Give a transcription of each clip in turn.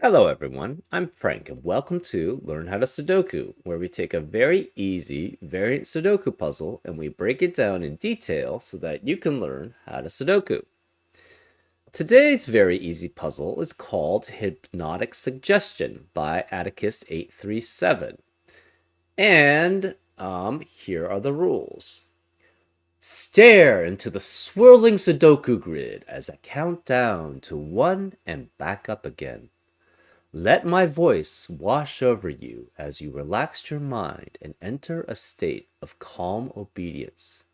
Hello everyone, I'm Frank and welcome to Learn How to Sudoku, where we take a very easy variant Sudoku puzzle and we break it down in detail so that you can learn how to Sudoku. Today's very easy puzzle is called Hypnotic Suggestion by Atticus837. And here are the rules. Stare into the swirling Sudoku grid as I count down to 1 and back up again. Let my voice wash over you as you relax your mind and enter a state of calm obedience.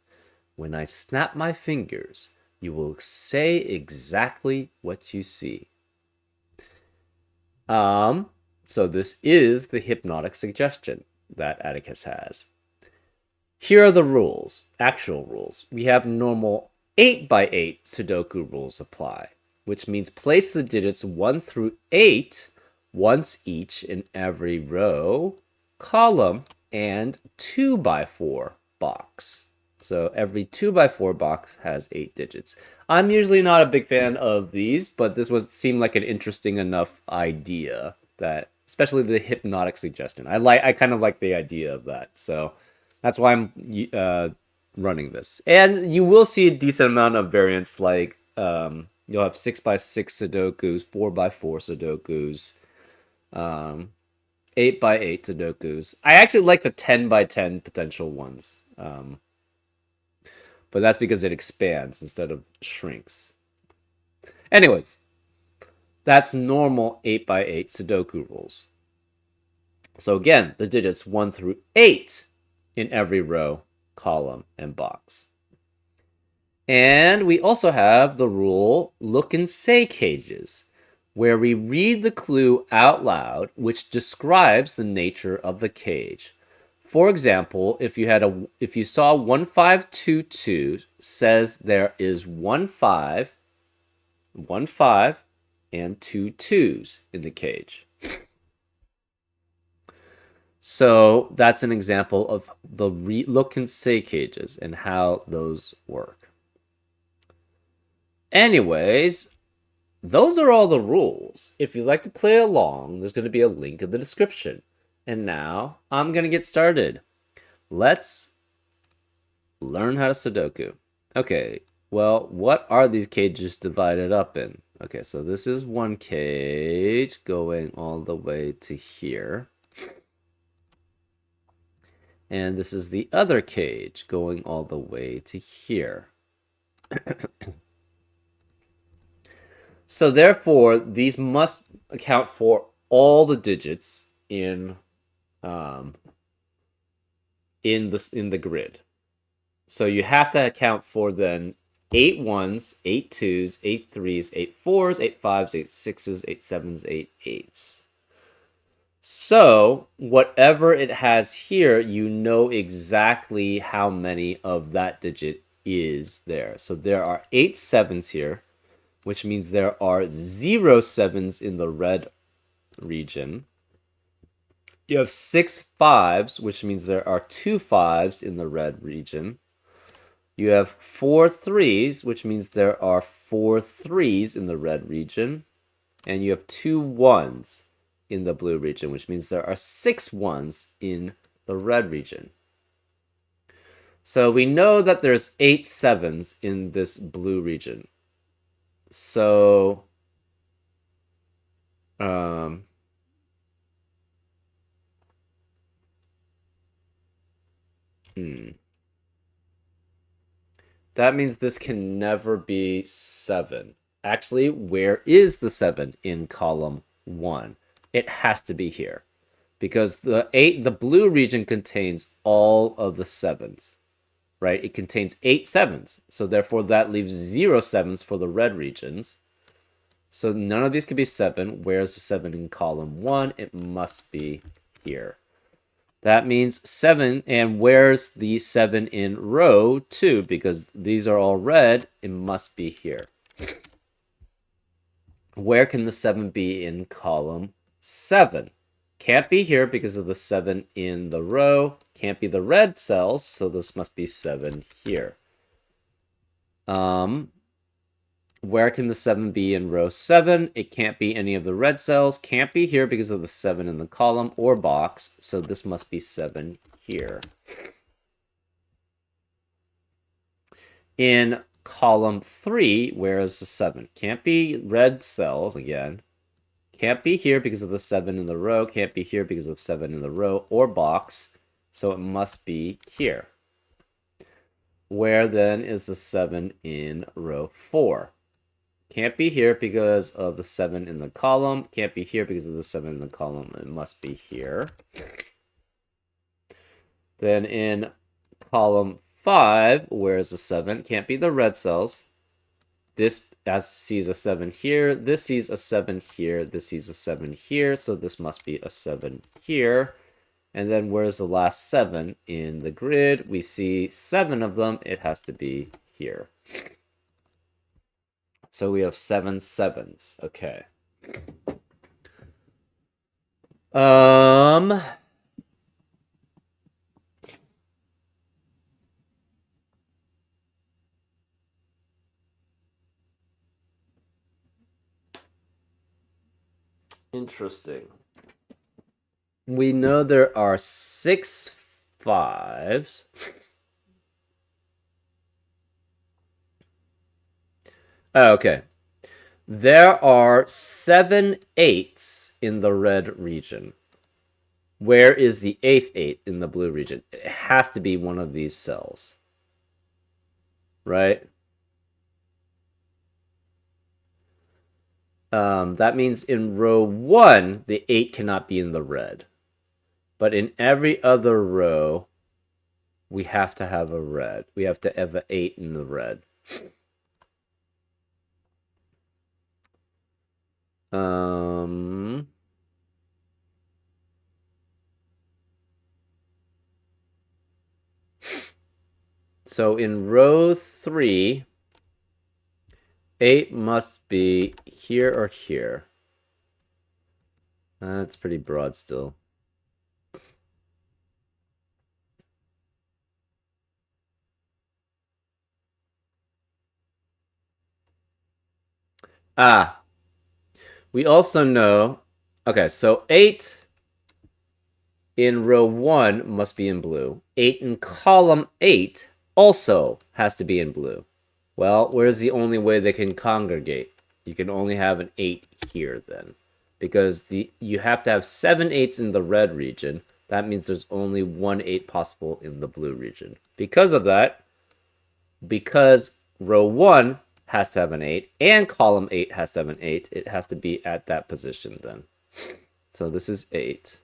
When I snap my fingers, you will say exactly what you see. So this is the hypnotic suggestion that Atticus has. Here are the rules, actual rules. We have normal 8x8 Sudoku rules apply, which means place the digits 1 through 8 once each in every row, column, and 2x4 box. So every 2x4 box has 8 digits. I'm usually not a big fan of these, but this seemed like an interesting enough idea that, especially the hypnotic suggestion. I kind of like the idea of that. So that's why I'm running this. And you will see a decent amount of variants, like you'll have 6x6 Sudokus, 4x4 Sudokus, 8x8 Sudokus. I actually like the 10x10 potential ones, but that's because it expands instead of shrinks. Anyways, that's normal 8x8 Sudoku rules. So again, the digits 1 through 8 in every row, column, and box. And we also have the rule look and say cages, where we read the clue out loud, which describes the nature of the cage. For example, if you saw 1522 says there is 15, 15, and 2 2s in the cage. So that's an example of the look and say cages and how those work. Anyways, those are all the rules. If you'd like to play along, there's going to be a link in the description. And now I'm going to get started. Let's learn how to Sudoku. Okay, well, what are these cages divided up in? Okay, so this is one cage going all the way to here. And this is the other cage going all the way to here. So therefore, these must account for all the digits in the grid. So you have to account for then 8 1s, 8 2s, 8 3s, 8 4s, 8 5s, 8 6s, 8 7s, 8 8s. So whatever it has here, you know exactly how many of that digit is there. So there are 8 7s here, which means there are 0 7s in the red region. You have 6 5s, which means there are 2 5s in the red region. You have 4 3s, which means there are 4 3s in the red region. And you have 2 1s in the blue region, which means there are 6 1s in the red region. So we know that there's 8 7s in this blue region. So that means this can never be 7. Actually, where is the 7 in column 1? It has to be here, because the blue region contains all of the 7s, right? It contains 8 7s, so therefore that leaves 0 7s for the red regions. So none of these could be 7. Where's the 7 in column 1? It must be here. That means 7, and where's the 7 in row 2? Because these are all red, it must be here. Where can the 7 be in column 7? Can't be here because of the 7 in the row. Can't be the red cells, so this must be 7 here. Where can the 7 be in row 7? It can't be any of the red cells. Can't be here because of the 7 in the column or box. So this must be 7 here. In column 3, where is the 7? Can't be red cells again. Can't be here because of the 7 in the row. Can't be here because of 7 in the row or box. So it must be here. Where then is the 7 in row 4? Can't be here because of the 7 in the column. Can't be here because of the 7 in the column. It must be here. Then in column 5, where is the 7? Can't be the red cells. This sees a 7 here. This sees a 7 here. This sees a 7 here. So this must be a 7 here. And then where's the last 7 in the grid? We see 7 of them. It has to be here. So we have 7 sevens. Okay. Interesting. We know there are 6 5s. Oh, okay. There are 7 8s in the red region. Where is the 8th 8 in the blue region? It has to be one of these cells. Right? That means in row 1, the 8 cannot be in the red. But in every other row, we have to have a red. We have to have an 8 in the red. So in row 3, 8 must be here or here. That's pretty broad still. We also know, okay, so 8 in row 1 must be in blue. 8 in column 8 also has to be in blue. Well, where's the only way they can congregate? You can only have an 8 here then. Because you have to have 7 8s in the red region. That means there's only 1 8 possible in the blue region. Because of that, because row 1 has to have an 8 and column 8 has to have an 8, it has to be at that position then. So this is 8.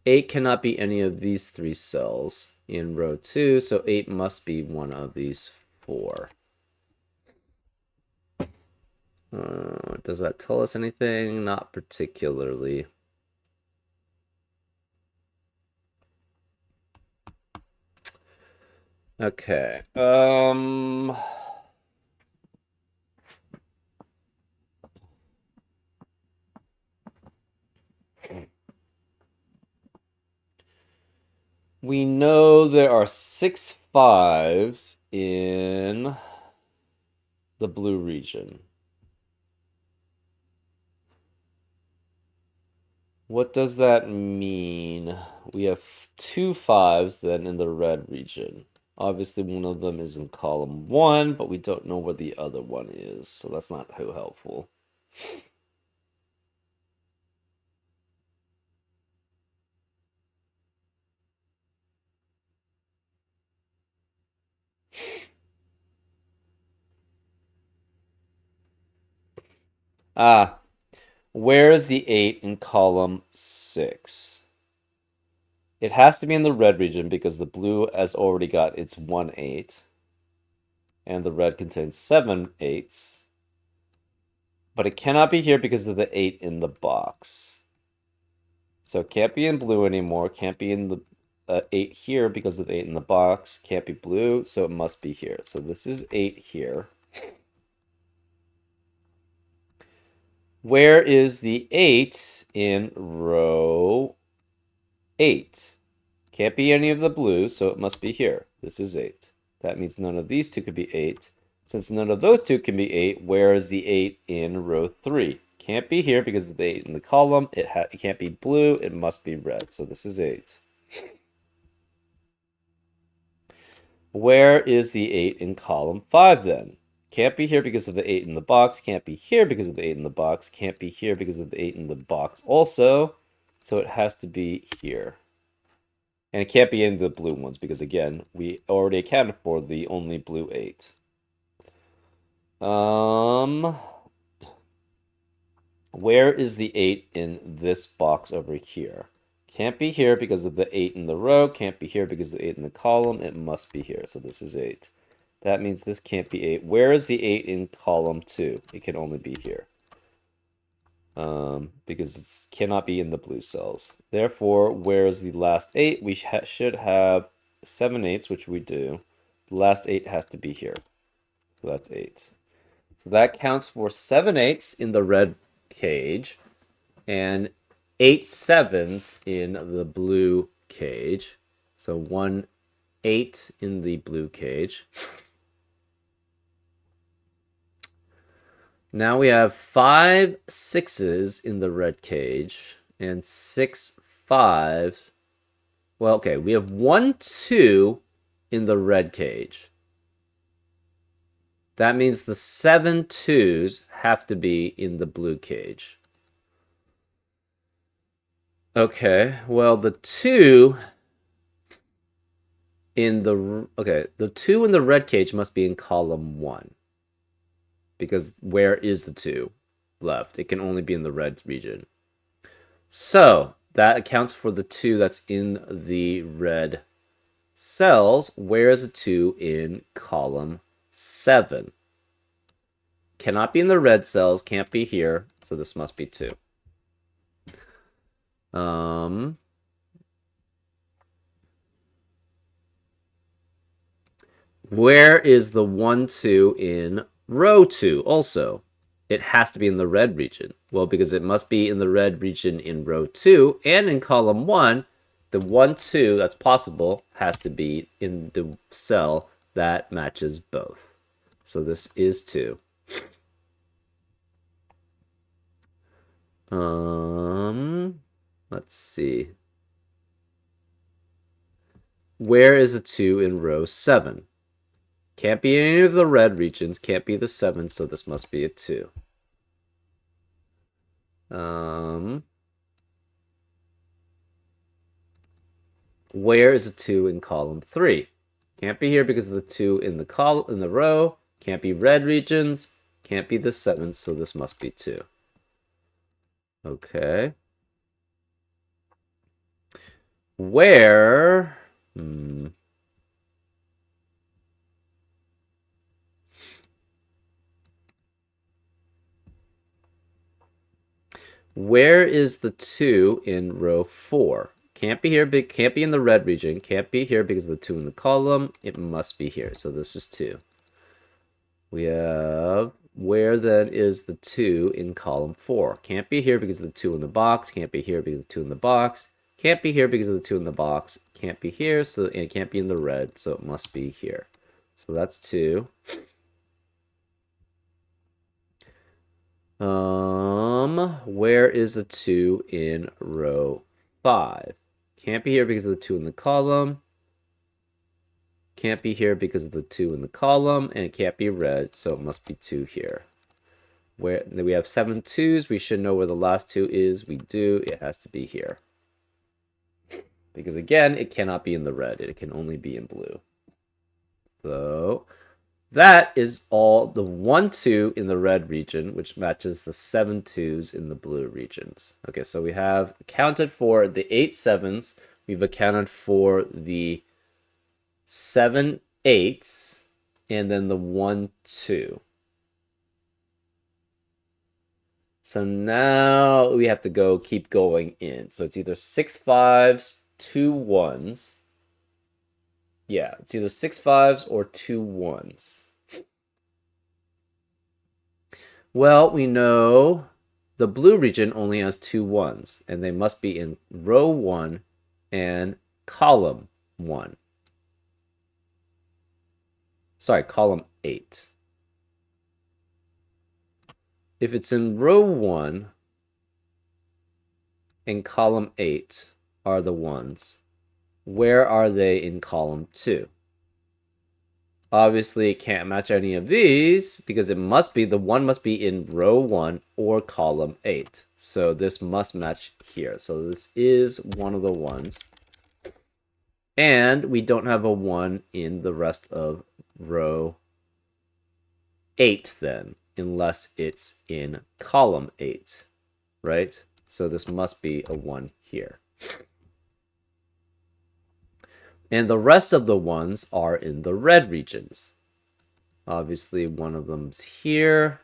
8 cannot be any of these 3 cells in row 2, so 8 must be one of these 4. Does that tell us anything? Not particularly. Okay. We know there are 6 5s in the blue region. What does that mean? We have 2 5s then in the red region. Obviously, one of them is in column 1, but we don't know where the other one is, so that's not too helpful. Where is the 8 in column 6? It has to be in the red region because the blue has already got its 1 8. And the red contains 7 8s. But it cannot be here because of the 8 in the box. So it can't be in blue anymore. Can't be in the 8 here because of the 8 in the box. Can't be blue, so it must be here. So this is 8 here. Where is the 8 in row 8? Can't be any of the blue, so it must be here. This is 8. That means none of these two could be 8. Since none of those two can be 8, where is the 8 in row 3? Can't be here because of the 8 in the column. It can't be blue. It must be red. So this is 8. Where is the 8 in column 5 then? Can't be here because of the 8 in the box. Can't be here because of the 8 in the box. Can't be here because of the 8 in the box also. So it has to be here. And it can't be in the blue ones because, again, we already accounted for the only blue 8. Where is the 8 in this box over here? Can't be here because of the 8 in the row. Can't be here because of the 8 in the column. It must be here. So this is 8. That means this can't be 8. Where is the 8 in column 2? It can only be here. Because it cannot be in the blue cells. Therefore, where is the last 8? We should have 7 8s, which we do. The last 8 has to be here. So that's 8. So that counts for 7 8s in the red cage and 8 7s in the blue cage. So 1 8 in the blue cage. Now we have 5 6s in the red cage and 6 5s. Well, okay, we have 1 2 in the red cage. That means the 7 2s have to be in the blue cage. Okay, well, the 2 in the 2 in the red cage must be in column 1. Because where is the 2 left? It can only be in the red region. So that accounts for the 2 that's in the red cells. Where is the 2 in column 7? Cannot be in the red cells, can't be here, so this must be 2. Where is the 1 2 in row 2 also? It has to be in the red region. Well, because it must be in the red region in row 2 and in column 1, the 1 2 that's possible has to be in the cell that matches both. So this is 2. Let's see. Where is a 2 in row 7? Can't be any of the red regions, can't be the 7, so this must be a 2. Where is a 2 in column 3? Can't be here because of the 2 in the row, can't be red regions, can't be the 7, so this must be 2. Okay. Where... Where is the 2 in row 4? Can't be here, can't be in the red region. Can't be here because of the 2 in the column. It must be here. So this is 2. We have... Where then is the 2 in column 4? Can't be here because of the 2 in the box. Can't be here because of the 2 in the box. Can't be here because of the 2 in the box. Can't be here, so and it can't be in the red, so it must be here. So that's 2. Where is the 2 in row 5? Can't be here because of the 2 in the column. Can't be here because of the 2 in the column, and it can't be red, so it must be 2 here. Where we have 7 2s, we should know where the last 2 is. We do. It has to be here. Because again, it cannot be in the red. It can only be in blue. So that is all the 1 2 in the red region, which matches the 7 2s in the blue regions. Okay, so we have accounted for the 8 7s. We've accounted for the 7 8s, and then the 1 2. So now we have to keep going in. So it's either 6 5s, 2 1s. Yeah, it's either 6 5s or 2 1s. Well, we know the blue region only has 2 1s, and they must be in row 1 and column 1. Sorry, column 8. If it's in row 1 and column 8 are the ones, where are they in column 2? Obviously, it can't match any of these because it must be, the 1 must be in row 1 or column 8. So this must match here. So this is one of the ones. And we don't have a 1 in the rest of row 8 then, unless it's in column 8, right? So this must be a 1 here. And the rest of the ones are in the red regions. Obviously, one of them's here.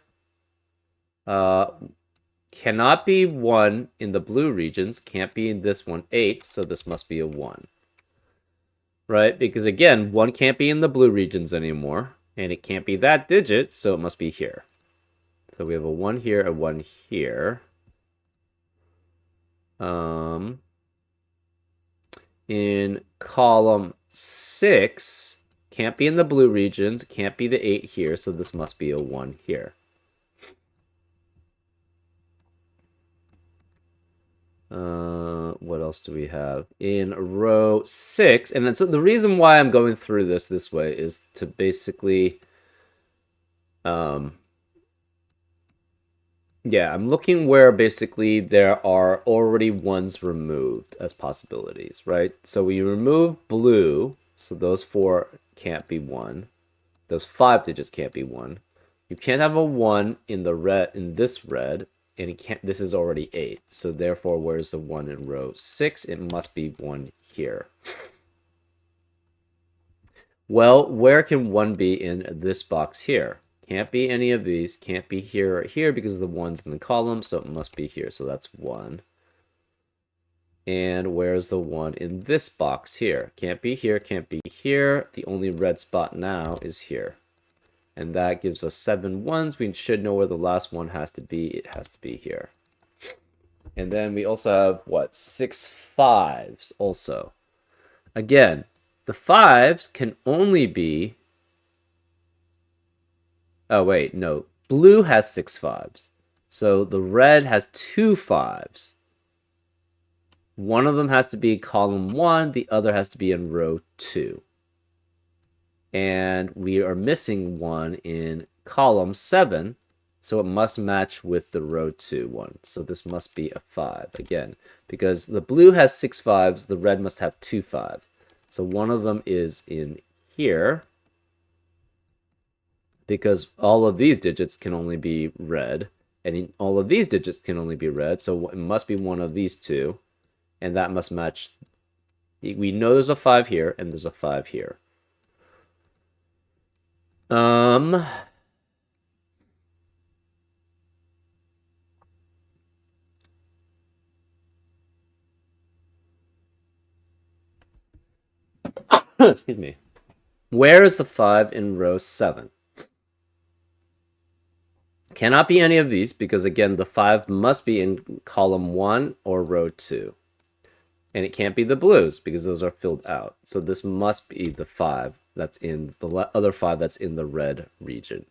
Cannot be 1 in the blue regions. Can't be in this one, 8. So this must be a 1. Right? Because again, 1 can't be in the blue regions anymore. And it can't be that digit, so it must be here. So we have a 1 here, a 1 here. In column 6, can't be in the blue regions, can't be the 8 here, so this must be a 1 here. What else do we have? In row 6, and then so the reason why I'm going through this way is to basically, yeah, I'm looking where basically there are already ones removed as possibilities, right? So we remove blue, so those 4 can't be 1. Those 5 digits can't be 1. You can't have a 1 in the red, in this red, and it can't, this is already 8. So therefore, where's the 1 in row 6? It must be 1 here. Well, where can 1 be in this box here? Can't be any of these. Can't be here or here because the 1's in the column, so it must be here. So that's 1. And where's the 1 in this box here? Can't be here, can't be here. The only red spot now is here. And that gives us 7 ones. We should know where the last one has to be. It has to be here. And then we also have, what, 6 5s also. Again, the 5s can only be... Oh, wait, no. Blue has 6 5s. So the red has 2 5s. One of them has to be column 1. The other has to be in row 2. And we are missing 1 in column 7. So it must match with the row 2 one. So this must be a 5 again. Because the blue has 6 5s. The red must have 2 5. So one of them is in here. Because all of these digits can only be red, and all of these digits can only be red, so it must be one of these two, and that must match. We know there's a 5 here, and there's a 5 here. Excuse me. Where is the 5 in row 7? Cannot be any of these because, again, the 5 must be in column 1 or row 2. And it can't be the blues because those are filled out. So this must be the 5 that's in the other 5 that's in the red region.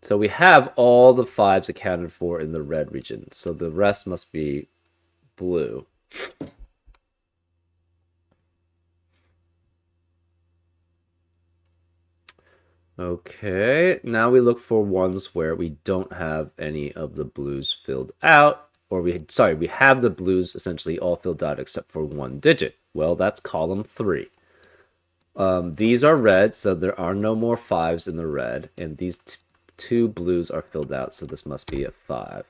So we have all the 5s accounted for in the red region. So the rest must be blue. Okay, now we look for ones where we don't have any of the blues filled out, or we have the blues essentially all filled out except for 1 digit. Well, that's column 3. These are red, so there are no more 5s in the red, and these 2 blues are filled out, so this must be a 5.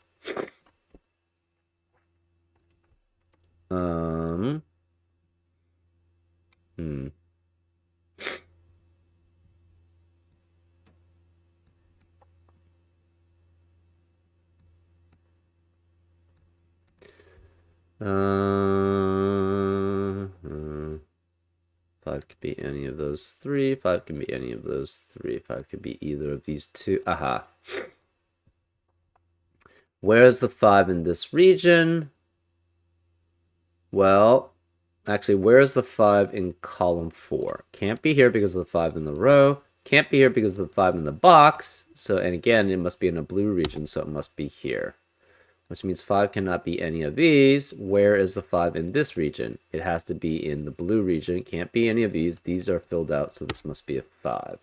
Five could be any of those 3. 5 can be any of those 3. 5 could be either of these 2. Aha. Where's the 5 in this region? Well, Actually, where's the 5 in column 4? Can't be here because of the 5 in the row. Can't be here because of the 5 in the box. So, and again, it must be in a blue region, so it must be here. Which means 5 cannot be any of these. Where is the 5 in this region? It has to be in the blue region. Can't be any of these. These are filled out, so this must be a 5.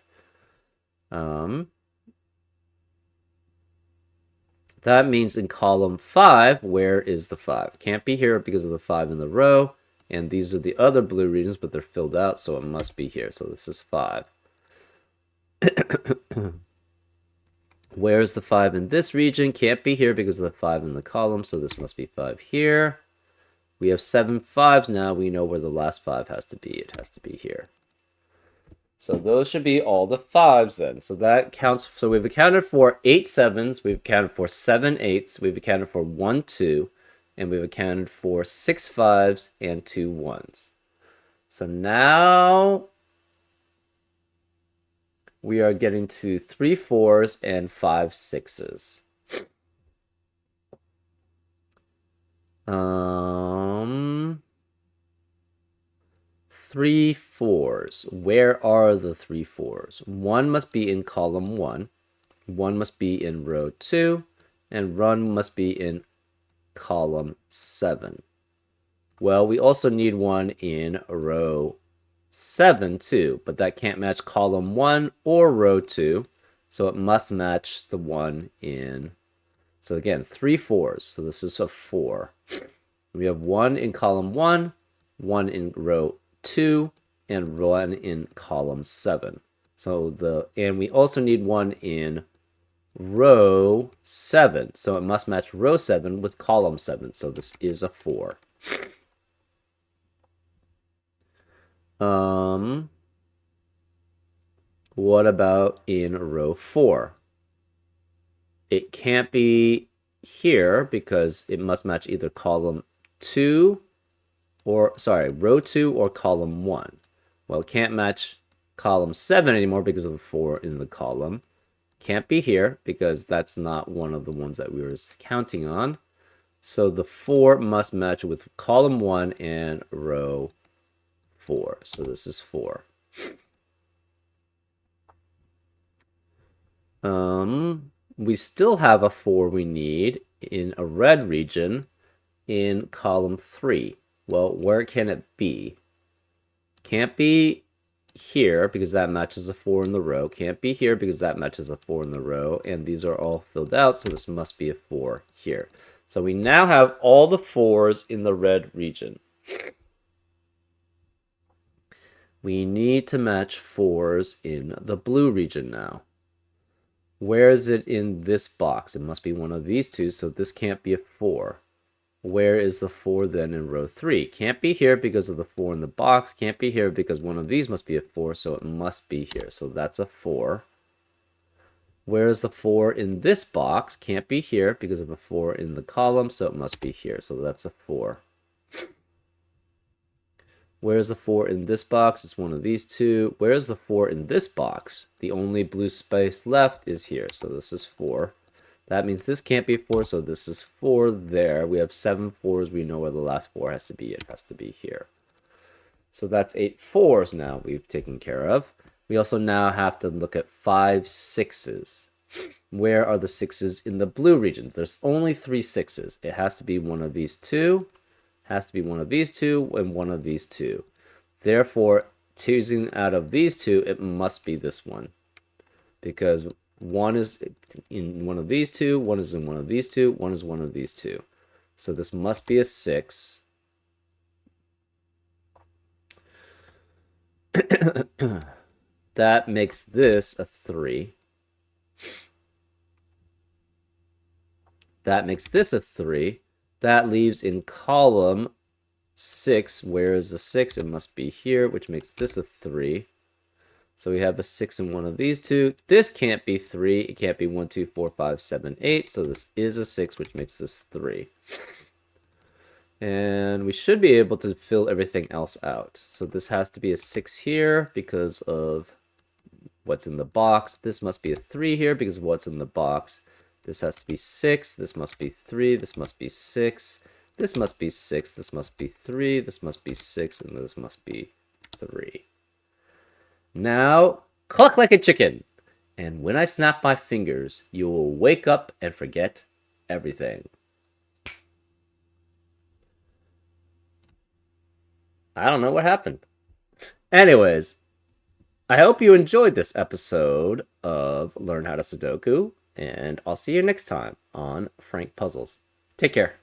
That means in column 5, where is the 5? Can't be here because of the 5 in the row. And these are the other blue regions, but they're filled out, so it must be here. So this is 5. Where's the 5 in this region? Can't be here because of the 5 in the column, so this must be 5 here. We have 7 5s now. We know where the last 5 has to be. It has to be here. So those should be all the 5s then. So that counts. So we've accounted for 8 7s. We've accounted for 7 8s. We've accounted for 1 2. And we've accounted for 6 5s and 2 1s. So now we are getting to 3 4s and 5 6s. 3 4s. Where are the 3 4s? One must be in column 1. One must be in row 2. And one must be in column 7. Well, we also need one in row 7 too, but that can't match column 1 or row 2, so it must match the one in. So again, 3 4s. So this is a 4. We have one in column 1, one in row 2, and one in column 7. So and we also need one in row 7. So it must match row 7 with column 7. So this is a 4. What about in row 4? It can't be here because it must match either column 2 or, sorry, row 2 or column 1. Well, it can't match column 7 anymore because of the 4 in the column. Can't be here because that's not one of the ones that we were counting on. So the 4 must match with column 1 and row 4. So this is 4. We still have a 4 we need in a red region in column 3. Well, where can it be? Can't be here because that matches a 4 in the row. Can't be here because that matches a 4 in the row. And these are all filled out, so this must be a 4 here. So we now have all the 4s in the red region. We need to match 4s in the blue region now. Where is it in this box? It must be one of these two, so this can't be a 4. Where is the 4 then in row 3? Can't be here because of the 4 in the box. Can't be here because one of these must be a 4, so it must be here. So that's a 4. Where is the 4 in this box? Can't be here because of the 4 in the column, so it must be here. So that's a 4. Where's the 4 in this box? It's one of these two. Where's the 4 in this box? The only blue space left is here. So this is 4. That means this can't be 4, so this is 4 there. We have 7 4s. We know where the last 4 has to be. It has to be here. So that's 8 4s now we've taken care of. We also now have to look at 5 6s. Where are the 6s in the blue regions? There's only 3 6s. It has to be one of these two. Has to be one of these two and one of these two. Therefore, choosing out of these two, it must be this one. Because one is in one of these two, one is in one of these two, one is one of these two. So this must be a 6. That makes this a 3. That makes this a 3. That leaves in column 6. Where is the 6? It must be here, which makes this a 3. So we have a 6 in one of these two. This can't be 3. It can't be 1, 2, 4, 5, 7, 8. So this is a 6, which makes this 3. And we should be able to fill everything else out. So this has to be a 6 here because of what's in the box. This must be a 3 here because of what's in the box. This has to be 6. This must be 3. This must be 6. This must be 6, this must be 3, this must be 6, and this must be 3. Now, cluck like a chicken. And when I snap my fingers, you will wake up and forget everything. I don't know what happened. Anyways, I hope you enjoyed this episode of Learn How to Sudoku, and I'll see you next time on Frank Puzzles. Take care.